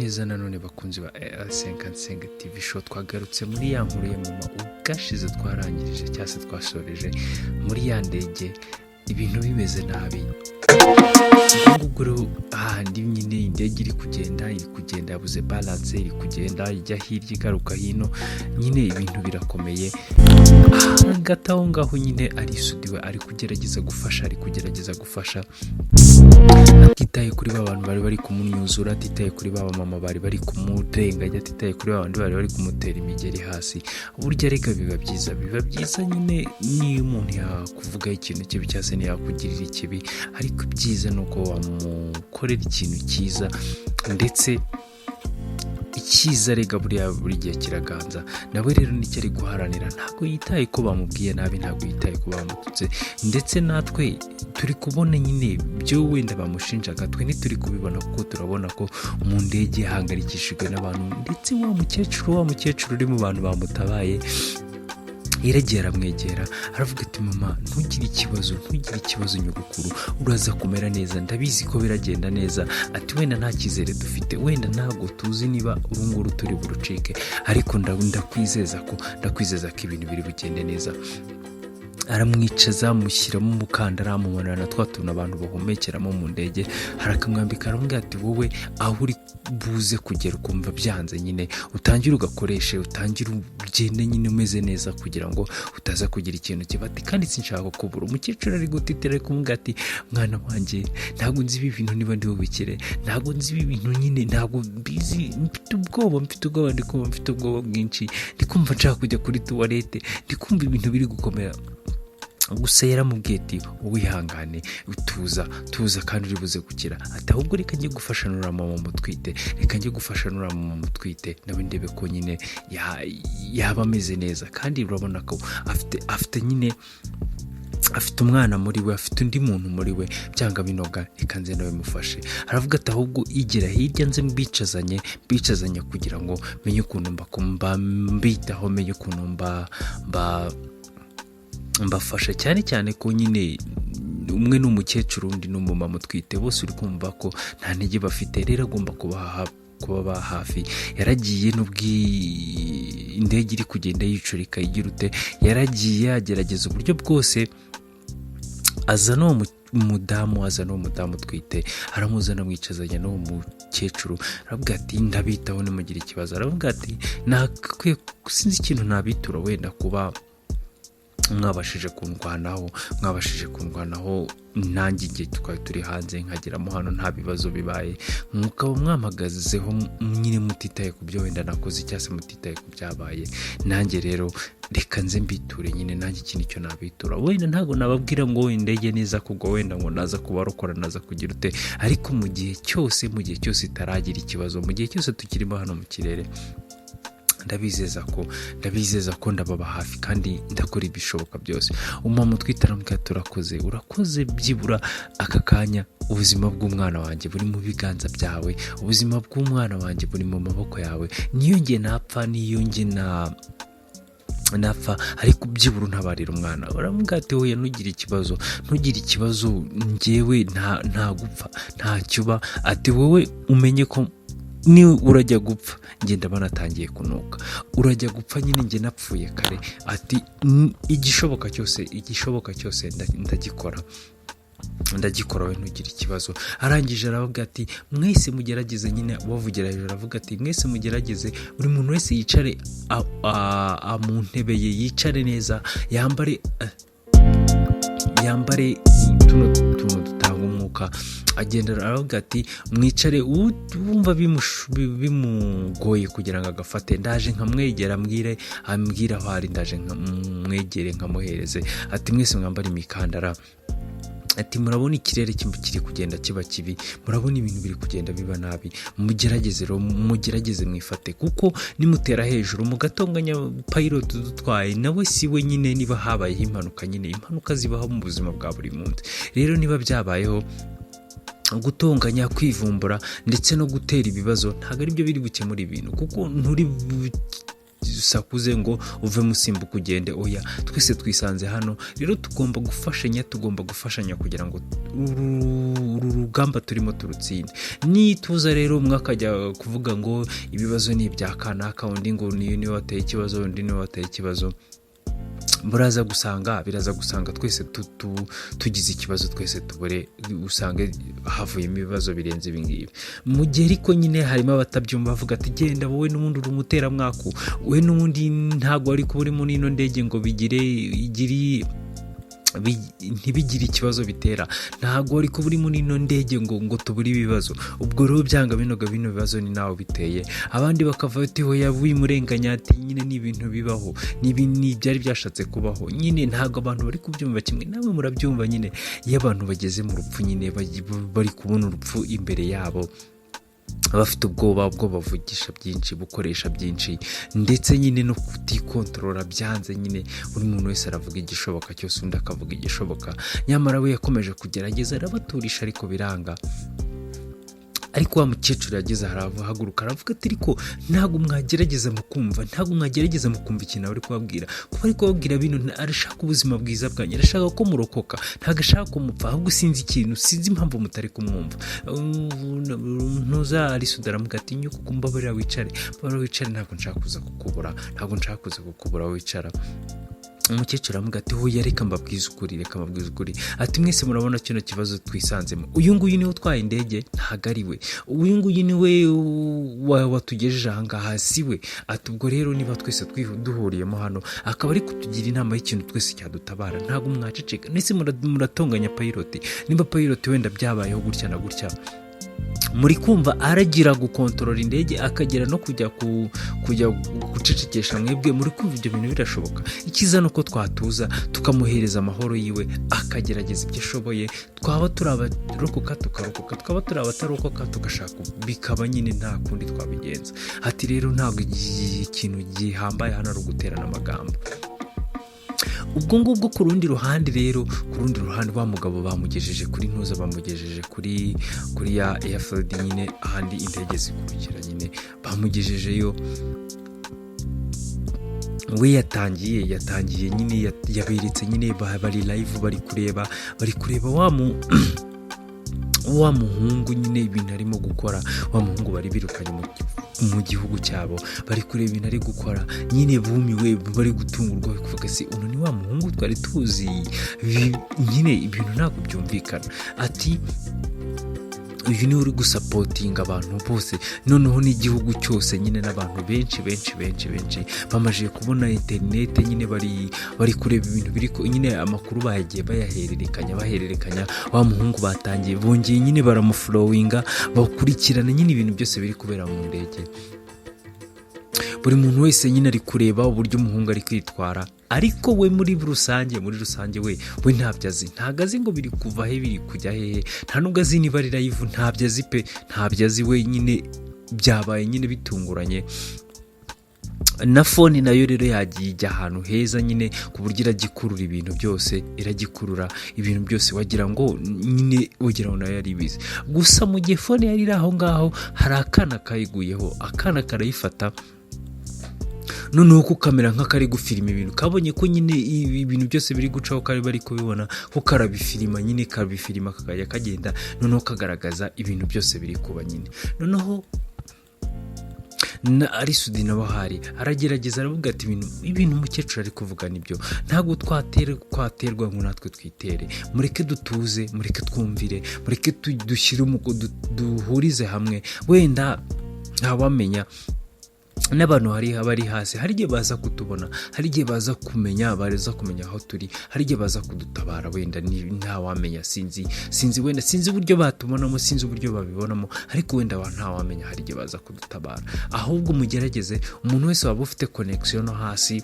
neza nanone bakunzi ba 55 TV show. Twagarutse muri ya nkuru ya mama ubwashize twarangirije cyase twasoreje muri ya ndege ibintu bimeze nabi. Nguguru ndi nyine indege iri kugenda yabuze balance, iri kugenda ijya hirya igaruka hino, nyine ibintu birakomeye. Gataho ngaho nyine arisudiwe, ari kugerageza gufasha atitaye kuri abantu bari kumunyuzura, atitaye kuri mama bari kumurenganya, atitaye kuri abandi bari kumutera imigeri hasi. Burya reka biba byiza nyine ni umuntu yakuvuga ikintu kibi cyase ni yakugirira ikibi, ariko byiza nuko wamukorera ikintu cyiza, ndetse icyiza rega buri gihe kiraganza. Nawe rero nicyo ari guharanira, ntabwo yitaye ko bamubwiye nabi, ntabwo yitaye ko bamututse, ndetse natwe turi kubona nyine byo wenda bamushinjaga, twe ntituri kubibona kuko turabona ko mu ndege yahangarikishijwe n'abantu, ndetse wa mukecuru uri mu bantu bamutabaye aramwegera aravuga ati mama ntugire ikibazo nyogokuru, uraza kumera neza, ndabizi ko biragenda neza. Ati wenda nta cyizere dufite, wenda ntabwo tuzi niba urunguru turi burucike, ariko ndakwizeza ko ibintu biri bugende neza. Aramwicaza mushyiramo umukandara, amumanana twa tuntu abantu bahumekeramo mu ndege, harakamwambika, aramubwira ati wowe aho uri buze kugera ukumva byanze nyine utangire ugakoreshe, utangire ugende nyine umeze neza kugira ngo utaza kugira ikintu kibati, kandi sinshaka kubura. Umukecuru ari gutitira, ari kumubwira ati mwana wanjye ntabwo nzi ibi bintu niba ndi bubikire, ntabwo nzi ibi bintu nyine, ntabwo mbizi, mfite ubwoba mfite ubwoba bwinshi, ndikumva nshaka kujya kuri tuwarete, ndikumva ibintu biri gukomera. Gusa yaramubwiye ati wihangane, tuza kandi uri buze gukira. Ati ahubwo reka njye gufashanura mama mutwite, nawe ndebe ko nyine yaba ameze neza. Kandi urabona ko afite nyine afite umwana muri we, afite undi muntu muri we, byanga binoga reka nze nawe mufashe. Aravuga ati ahubwo igira hirya nze mbicazanya kugira ngo menye ukuntu mbitaho, menye ukuntu mbafasha, cyane ko nyine umwe n'umukecuru undi n'umumama utwite, bose uri kumva ko nta ntege bafite, rero agomba kuba hafi. Yaragiye indege iri kugenda yicurika igira ute, yaragiye agerageza uburyo bwose aza n'uwo mudamu utwite, aramuzana amwicazanya n'uwo mukecuru, aravuga ati ndabitaho nimugire ikibazo. Aravuga ati sinzi ikintu nabitura, wenda kuba mwabashije kundwanaho nanjye igihe twari turi hanze nkageramo hano nta bibazo bibaye, mukaba mwamagazeho nyine mutitaye ku byo wenda nakoze cyangwa se mutitaye ku byabaye. Nanjye rero reka nze mbiture nyine, nanjye ikintu icyo nabitura. Wenda ntabwo nababwira ngo indege neza kugwa, wenda ngo naza kubarokora, naza kugira ute, ariko mu gihe cyose itaragira ikibazo, mu gihe cyose tukirimo hano mu kirere, ndabizeza ko ndababa hafi kandi ndakora ibishoboka byose. Umama utwite aramubwira urakoze byibura aka kanya, ubuzima bw'umwana wanjye buri mu biganza byawe, ubuzima bw'umwana wanjye buri mu maboko yawe, niyo nge napfa ariko byibura ntabarira umwana. Baramubwira ati hoya ntugire ikibazo njyewe nta gupfa ntacyo uba. Ati wowe umenye ko ni urajya gupfa ngenda banatangiye kunuka, urajya gupfa nyine nge napfuye kare. Ati igishoboka cyose ndagikora we ntugire ikibazo. Arangije aravuga ati mwese mugerageze, nyine bavugira hejuru, aravuga ati mwese mugerageze, buri muntu wese yicare mu ntebe ye, yicare neza, yambare tuno tuntu dutanga umwuka. Agenda aravuga ati mwicare, wumva bimugoye kugira ngo agafate, ndaje nkamwegera ambwira aho ari, ndaje nkamwegere nkamuhereze. Ati mwese mwambare imikandara. Ati murabona ikirere kiri kugenda kiba kibi, murabona ibintu biri kugenda biba nabi, mugerageze mwifate, kuko nimutera hejuru mugatonganya pilot dutwaye, nawe si we nyine niba habayeho impanuka zibaho mu buzima bwa buri munsi. Rero niba byabayeho gutonganya, kwivumbura ndetse no gutera ibibazo, ntabwo ari byo biri gukemura ibintu, kuko usakuze ngo uve musimbuka ugende, oya, twese twisanze hano rero tugomba gufashanya kugira ngo uru rugamba turimo turutsinde. Nituza rero umwe akajya kuvuga ngo ibibazo ni ibya kanaka, undi ngo niyo wateye ikibazo, undi niyo wateye ikibazo, biraza gusanga twese tugize ikibazo, twese tubure usange havuyemo ibibazo birenze ibingibi. Mu gihe ariko nyine harimo abatabyumva bavuga ati genda wowe n'ubundi uri umuteramwaku, we n'ubundi ntabwo ari kuba uri muri ino ndege ngo ntibigire ikibazo bitera, ntabwo ari kuba uri muri ino ndege ngo tubure ibibazo. Ubwo rero byanga binoga bino bibazo ni nawe biteye. Abandi bakava bati hoya wimurenganya, ati nyine ni ibintu bibaho, ni byari byashatse kubaho, nyine ntabwo abantu bari kubyumva kimwe, namwe murabyumva nyine. Iyo abantu bageze mu rupfu nyine bari kubona urupfu imbere yabo, abafite ubwoba bwo bavugisha byinshi, bukoresha byinshi, ndetse nyine no kutikontorora byanze, nyine buri muntu wese aravuga igishoboka cyose, undi akavuga igishoboka. Nyamara we yakomeje kugerageza arabaturisha ariko biranga. Ariko wa mukecuru yageze arahaguruka aravuga ati ariko ntabwo mwagerageza mukumva ikintu bari kubabwira, kuko bari kubabwira bintu arashaka ubuzima bwiza bwanyu, arashaka ko murokoka, ntabwo ashaka ko mupfa, ahubwo sinzi impamvu mutari kumwumva. Ntuza arisuda aramuga ati nyuko kumbabarira wicare, ntabwo nshaka kuza kukubura wicara. Umukecuru aramuga ati hoya reka mbabwize ukuri, ati mwese murabona kino kibazo twisanzemo, uyu nguyu niwe utwaye indege, ntago ari we, uyu nguyu niwe watugejeje ahangaha, si we. Ati ubwo rero niba twese duhuriyemo hano akaba ari kutugira inama y'ikintu twese cyadutabara, ntabwo mwaceceka. Nese muratonganya pilot, niba pilot wenda byabayeho gutya na gutya, muri kumva aragira gukontorora indege akagera no kujya gucecekesha mwebwe, muri kumva ibyo bintu birashoboka. Ikiza nuko twatuza tukamuhereza amahoro yiwe, akagerageza ibyo ashoboye. Twaba turi abarokoka tukarokoka, twaba turi abatarokoka tugashaka, bikaba nyine nta kundi twabigenza. Ati rero ntabwo ikintu gihambaye hano ari uguterana amagambo. Ubwo ngubwo ku rundi ruhande wa mugabo bamugejeje kuri ntuza, bamugejeje kuri ya airfield nyine ahandi indege zikurikira, nyine bamugejejeyo. We yatangiye nyine yaberetse nyine bari live, bari kureba wa muhungu nyine ibintu arimo gukora. Wa muhungu bari birukanye mu gihugu cyabo, bari kureba ibintu ari gukora, nyine bumiwe, bari gutungurwa, bari kuvuga se uno ni wa muhungu twari tuzi, nyine ibintu ntabwo byumvikana. Ati uyu niwe uri gusapotinga abantu bose, noneho n'igihugu cyose nyine n'abantu benshi bamajije kubona interinete, nyine bari kureba ibintu biri nyine amakuru bagiye bahererekanya. Wa muhungu batangiye bongeye nyine baramuflowinga, bakurikirana nyine ibintu byose biri kubera mu ndege. Buri muntu wese nyine ari kureba uburyo umuhungu ari kwitwara, ariko we muri rusange we ntabyo azi ngo biri kuva he biri kujya hehe, nta nubwo azi niba ari live, ntabyo azi we, nyine byabaye nyine bitunguranye. Na phone nayo rero yagiye ijya ahantu heza nyine ku buryo iragikurura ibintu byose, wagira ngo nayo yari ibizi. Gusa mu gihe phone yari iri aho ngaho, hari akana kayiguyeho, akana karayifata, noneho kukamera nk'akari gufilima ibintu, kabonye ko nyine ibintu byose biri gucaho, kari bari kubibona ko karabifilima, nyine kabifilima kakajya kagenda, noneho kagaragaza ibintu byose biri kuba nyine. Noneho na arisudi nawe ahari aragerageza aravuga ati ibintu umukecuru ari kuvuga nibyo, ntabwo twaterwa ngo natwe twitere, mureke dutuze, mureke twumvire, mureke dushyire duhurize hamwe, wenda ntawamenya n'abantu bari hasi, hari igihe baza kutubona, hari igihe baza kumenya aho turi, hari igihe baza kudutabara, wenda ntawamenya, sinzi wenda sinzi uburyo batubonamo, sinzi uburyo babibonamo, ariko wenda ntawamenya, hari igihe baza kudutabara. Ahubwo mugerageze, umuntu wese waba ufite connection no hasi,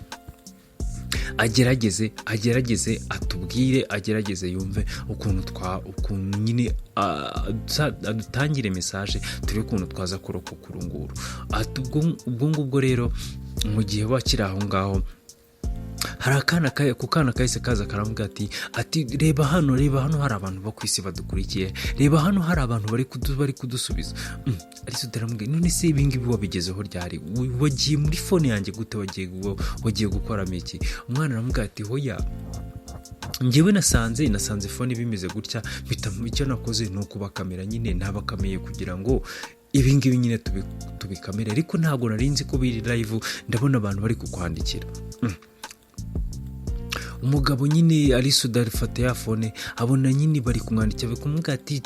agerageze atubwire, agerageze yumve ukuntu nyine adutangire message, turi ukuntu twaza kurokoka urunguru. Ubwo ngubwo rero mu gihe wakiri aho ngaho, hari ku kana kahise kaza karamubwira ati reba hano hari abantu bo ku isi badukurikiye, reba hano hari abantu bari kudusubiza. Ariko ndaramubwira none se ibingibi wabigezeho ryari, wagiye muri fone yanjye gute, wagiye gukoramo iki? Umwana aramubwira ati hoya, njyewe nasanze fone bimeze gutya, icyo nakoze ni ukubakamera nyine, ntabakamiye kugira ngo ibingibi nyine tubikamere, ariko ntabwo narinzi ko biri live, ndabona abantu bari kukwandikira. Umugabo nyine arisuda arifata ya fone, abona nyine bari kumwandikira, kumubwira ati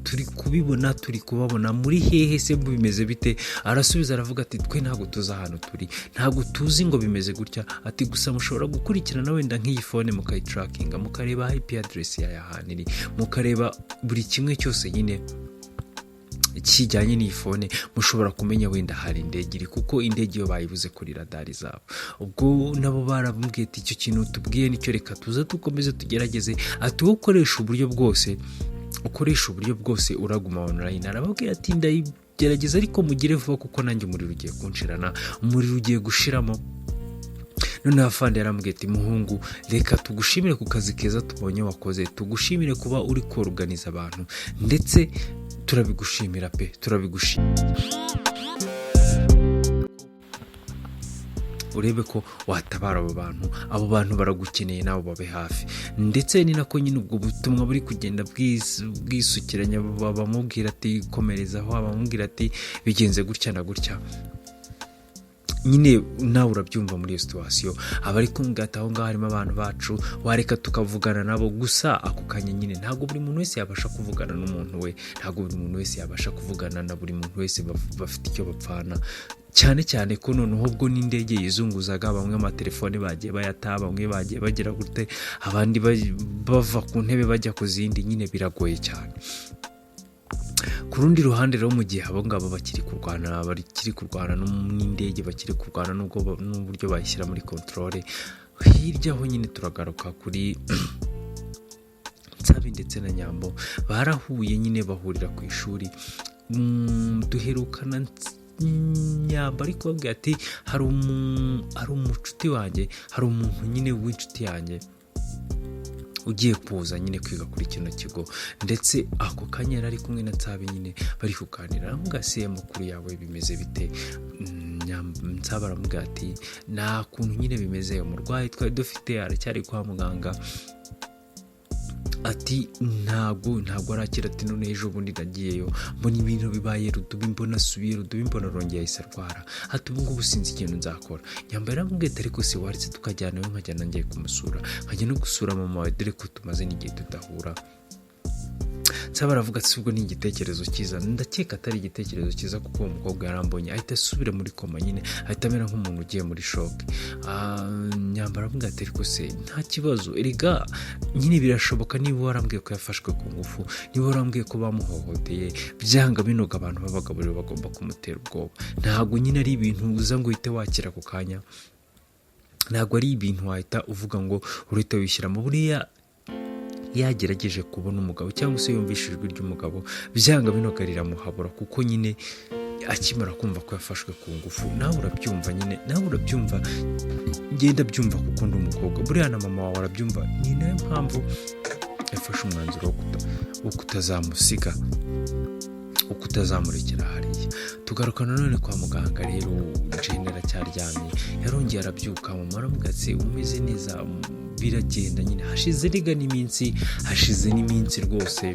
turi kubibona, turi kubabona, muri hehe se bimeze bite? Arasubiza aravuga ati twe ntabwo tuzi ahantu turi, ntabwo tuzi ngo bimeze gutya, ati gusa mushobora gukurikirana wenda nk'iyi fone mukayitrackinga, mukareba IP address yahantu iri, mukareba buri kimwe cyose nyine kijyanye n'iyi fone, mushobora kumenya wenda hari indege iri, kuko indege iyo bayibuze kuri radari zabo. Ubwo nabo baramubwiye ati icyo kintu tubwiye nicyo, reka tuze dukomeze tugerageze, ati wowe ukoresha uburyo bwose uraguma online. Arababwira ati ndayigerageza ariko mugire vuba kuko nanjye umuriro ugiye kunshirana, umuriro ugiye gushiramo. None afande yaramubwiye ati muhungu, reka tugushimire ku kazi keza tubonye wakoze, tugushimire kuba uri koruganiza abantu, ndetse turabigushimira pe, turabigushimira. Urebe ko watabara abo bantu baragukeneye, nabo babe hafi. Ndetse ni nako nyine ubwo butumwa buri kugenda bwisukiranya, bamubwira ati komerezaho, abamubwira ati bigenze gutya na gutya. Nyine nawe urabyumva muri iyo situation, abari kumugata aho ngaho harimo abantu bacu, wareka tukavugana nabo. Gusa ako kanya nyine ntabwo buri muntu wese yabasha kuvugana n'umuntu we, ntabwo buri muntu wese yabasha kuvugana na buri muntu wese bafite icyo bapfana, cyane ko noneho ubwo n'indege yizunguzaga, bamwe amatelefone bagiye bayata, bamwe bagiye bagira gute, abandi bava ku ntebe bajya ku zindi, nyine biragoye cyane. Ku rundi ruhande rero mu gihe abo ngabo bakiri kurwana n'indege, bakiri kurwana n'uburyo bayishyira muri controle, hirya ho nyine turagaruka kuri Nsabi ndetse na Nyambo. Barahuye nyine bahurira ku ishuri, duherukana Nyambo ariko babwira ati hari umucuti wanjye, hari umuntu nyine w'inshuti yanjye ugiye kuza nyine kwiga kuri kino kigo, ndetse ako kanya ari kumwe na Nsabi nyine bari kuganira. Aramubwira ati amakuru yawe bimeze bite? Nsabi aramubwira ati nta kuntu nyine bimeze, umurwayi twari dufite aracyari kwa muganga, ati ntabwo arakira, ati none ejo bundi nagiyeyo mbona ibintu bibaye rudubi, mbona asubiye rudubi, mbona arongeye ahise arwara, ati ubu ngubu sinzi ikintu nzakora. Nyambo aramubwira ati ariko se waretse tukajyana, nkajyana ngiye kumusura, nkajya no gusura mama wawe, dore ko tumaze n'igihe tudahura. Nsabi aravuga ati ubwo ni igitekerezo cyiza. Ndakeka atari igitekerezo cyiza kuko uwo mukobwa yarambonye ahita asubira muri koma, nyine ahita amera nk'umuntu ugiye muri shock. Nyambo aravuga ati ariko se nta kibazo, erega nyine birashoboka, niba warambwiye ko yafashwe ku ngufu, niba warambwiye ko bamuhohoteye, byanga binoga abantu b'abagabo bagomba kumutera ubwoba. Ntabwo nyine ari ibintu uza ngo uhite wakira ku kanya, ntabwo ari ibintu wahita uvuga ngo urahita wishyiramo. Buriya yagerageje kubona umugabo cyangwa se yumvishe ijwi ry'umugabo, byanga binoga riramuhabura, kuko nyine akimara kumva ko yafashwe ku ngufu. Nawe urabyumva nyine, nawe urabyumva, ngenda byumva kuko ndi umukobwa, buriya na mama wawe arabyumva. Ni nayo mpamvu yafashe umwanzuro wo kutazamusiga, wo kutazamurekera hariya. Tugaruka nanone kwa muganga rero, Jenera cyaryamye, yarongeye arabyuka, mama aramubwira ati umeze neza, biragenda nyine. Hashize n'iminsi rwose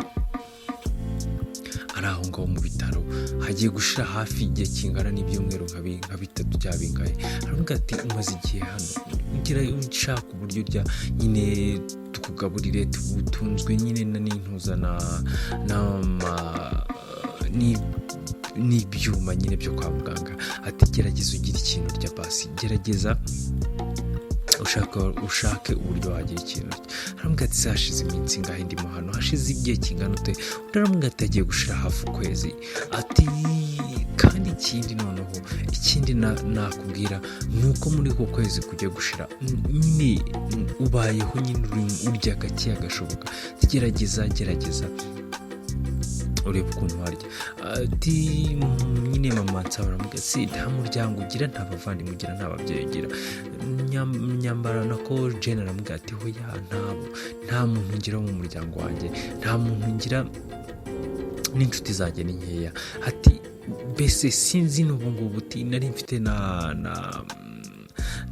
ari aho ngaho mu bitaro, hagiye gushira hafi igihe kingana n'ibyumweru nka bitatu byabingaye. Aramubwira ati umaze igihe hano, ugira ushaka uburyo urya nyine, tukugaburire, tutunzwe nyine n'intuza n'ibyuma nyine byo kwa muganga. Ati gerageza ugire ikintu urya basi, gerageza ushake uburyo wagira ikintu. Aramubwira ati hashize iminsi ngahe ndimo hano, hashize igihe kingana ute? Aramubwira ati agiye gushira hafi ukwezi. Ati kandi ikindi nakubwira ni uko muri uko kwezi kujya gushira nyine ubayeho nyine urya gake gashoboka. Gerageza ureba ukuntu harya ati nyine mama nsaba aramubwira si nta muryango ugira, nta bavandimwe ugira, nta babyeyi ugira. Nyambara nako Jane aramubwira ati hoya nta muntu ngira mu muryango wanjye, nta muntu ngira, n'inshuti zanjye ni nkeya. Ati mbese sinzi n'ubu ngubu nari mfite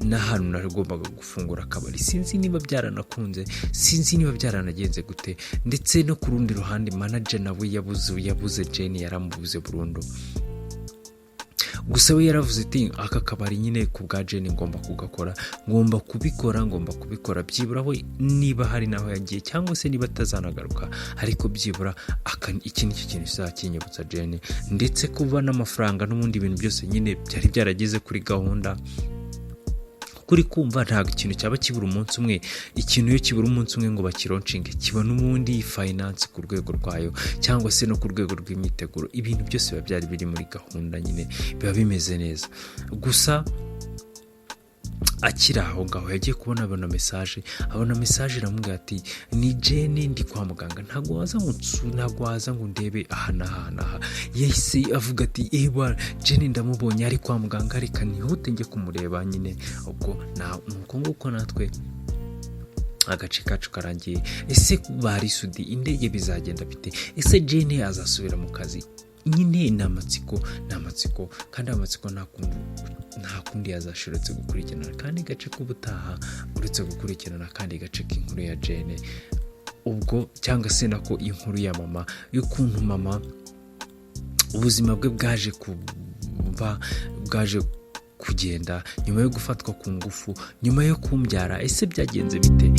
n'ahantu nagombaga gufungura akabari, sinzi niba byaranakunze, sinzi niba byaranagenze gute. Ndetse no ku rundi ruhande manager nawe yabuze Jane, yaramubuze burundu. Gusa we yaravuze ati aka kabari nyine ku bwa Jane ngomba kugakora, ngomba kubikora byibura we niba hari naho yagiye cyangwa se niba atazanagaruka, ariko byibura iki ni cyo kintu kizakinyibutsa Jane. Ndetse kuba n'amafaranga n'ubundi bintu byose nyine byari byarageze kuri gahunda, kuri kumva ntabwo ikintu cyaba kibura umunsi umwe. Ikintu iyo kibura umunsi umwe ngo bakironcinge, kiba n'ubundi finance ku rwego rwayo cyangwa se no ku rwego rw'imyiteguro. Ibintu byose biba byari biri muri gahunda, nyine biba bimeze neza. Gusa akiri aho ngaho yagiye kubona abona message iramubwira ati ni Jane, ndi kwa muganga, ntabwo waza ngo ndebe aha n'aha. Yahise avuga ati ewa Jane ndamubonye ari kwa muganga, reka nihute njye kumureba. Nyine ubwo nuko nguko natwe agace kacu karangiye. Ese bari sudi indege bizagenda bite? Ese Jane azasubira mu kazi? Nyine n'amatsiko kandi amatsiko nta kundi yazashobotse gukurikirana kandi gace k'ubutaha uretse gukurikirana kandi gace k'inkuru ya Jane ubwo, cyangwa se nako inkuru ya mama, y'ukuntu mama ubuzima bwe bwaje kugenda nyuma yo gufatwa ku ngufu, nyuma yo kumbyara. Ese byagenze bite?